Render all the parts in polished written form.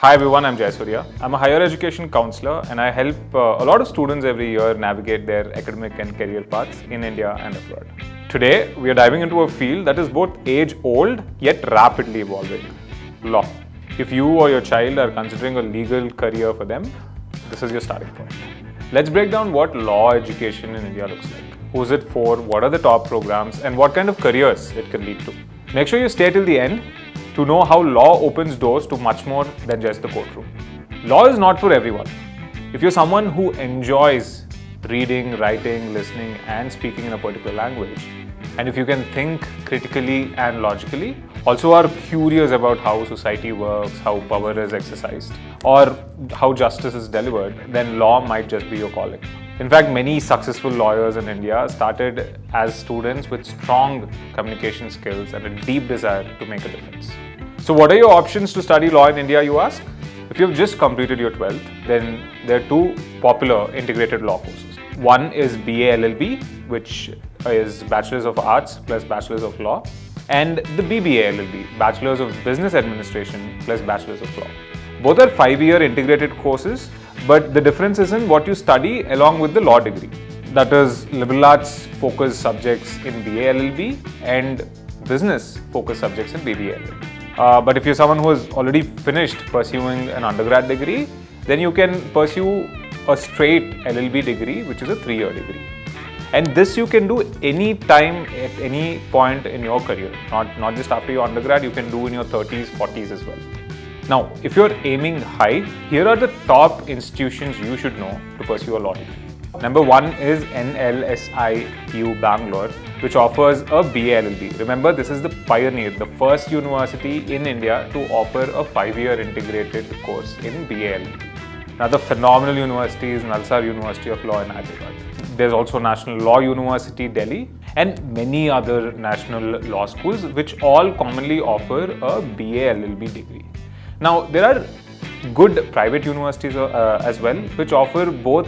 Hi everyone, I'm Jayasurya. I'm a higher education counselor and I help a lot of students every year navigate their academic and career paths in India and abroad. Today, we are diving into a field that is both age-old yet rapidly evolving: law. If you or your child are considering a legal career for them, this is your starting point. Let's break down what law education in India looks like. Who's it for? What are the top programs? And what kind of careers it can lead to? Make sure you stay till the end to know how law opens doors to much more than just the courtroom. Law is not for everyone. If you're someone who enjoys reading, writing, listening, and speaking in a particular language, and if you can think critically and logically, also are curious about how society works, how power is exercised, or how justice is delivered, then law might just be your calling. In fact, many successful lawyers in India started as students with strong communication skills and a deep desire to make a difference. So what are your options to study law in India, you ask? If you've just completed your 12th, then there are two popular integrated law courses. One is BBA LLB, which is Bachelor's of Arts plus Bachelor's of Law, and the BBA LLB, Bachelor's of Business Administration plus Bachelor's of Law. Both are 5-year integrated courses, but the difference is in what you study along with the law degree. That is, liberal arts focused subjects in BA LLB and business focused subjects in BBA LLB. But if you're someone who has already finished pursuing an undergrad degree, then you can pursue a straight LLB degree, which is a 3-year degree. And this you can do any time at any point in your career, not just after your undergrad, you can do in your 30s, 40s as well. Now, if you're aiming high, here are the top institutions you should know to pursue a law degree. Number 1 is NLSIU Bangalore, which offers a BA LLB. Remember, this is the pioneer, the first university in India to offer a 5-year integrated course in BA LLB. Another phenomenal university is NALSAR University of Law in Hyderabad. There's also National Law University, Delhi, and many other national law schools, which all commonly offer a BA LLB degree. Now, there are good private universities as well, which offer both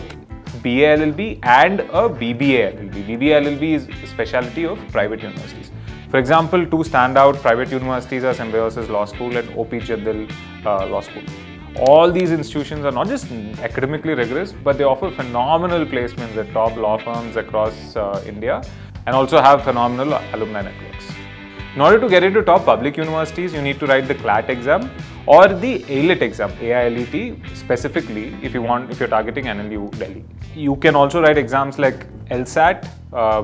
BA LLB and a BBA LLB. BBA LLB is a specialty of private universities. For example, two standout private universities are Symbiosis Law School and OP Jindal Law School. All these institutions are not just academically rigorous, but they offer phenomenal placements at top law firms across India and also have phenomenal alumni networks. In order to get into top public universities, you need to write the CLAT exam or the AILET exam, AILET, specifically if you're targeting NLU Delhi. You can also write exams like LSAT,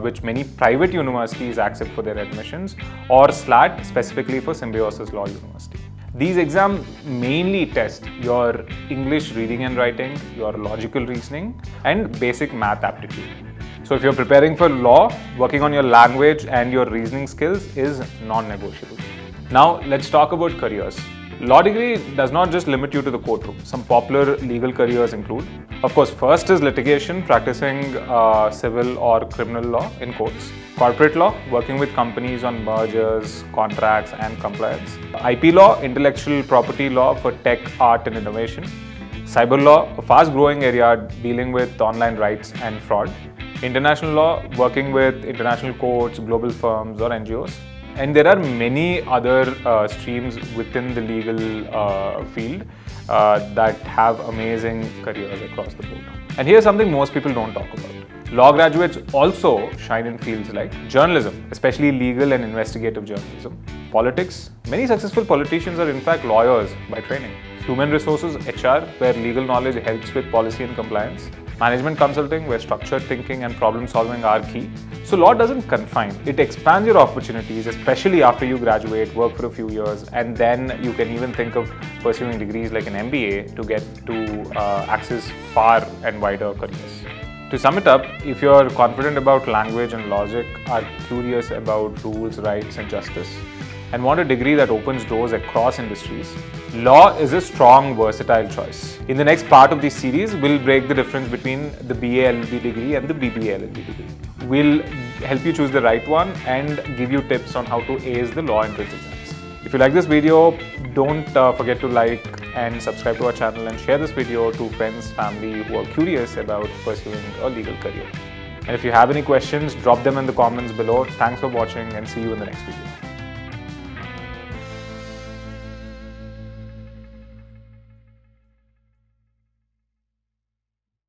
which many private universities accept for their admissions, or SLAT, specifically for Symbiosis Law University. These exams mainly test your English reading and writing, your logical reasoning, and basic math aptitude. So if you're preparing for law, working on your language and your reasoning skills is non-negotiable. Now let's talk about careers. Law degree does not just limit you to the courtroom. Some popular legal careers include, of course, first is litigation, practicing civil or criminal law in courts. Corporate law, working with companies on mergers, contracts and compliance. IP law, intellectual property law for tech, art and innovation. Cyber law, a fast-growing area dealing with online rights and fraud. International law, working with international courts, global firms or NGOs. And there are many other streams within the legal field that have amazing careers across the board. And here's something most people don't talk about. Law graduates also shine in fields like journalism, especially legal and investigative journalism. Politics, many successful politicians are in fact lawyers by training. Human resources, HR, where legal knowledge helps with policy and compliance. Management consulting, where structured thinking and problem solving are key. So law doesn't confine, it expands your opportunities, especially after you graduate, work for a few years, and then you can even think of pursuing degrees like an MBA to get to access far and wider careers. To sum it up, if you're confident about language and logic, are curious about rules, rights and justice, and want a degree that opens doors across industries, law is a strong, versatile choice. In the next part of this series, we'll break the difference between the BA LLB degree and the BBA LLB degree. We'll help you choose the right one and give you tips on how to ace the law entrance exams. If you like this video, don't forget to like and subscribe to our channel and share this video to friends, family who are curious about pursuing a legal career. And if you have any questions, drop them in the comments below. Thanks for watching and see you in the next video.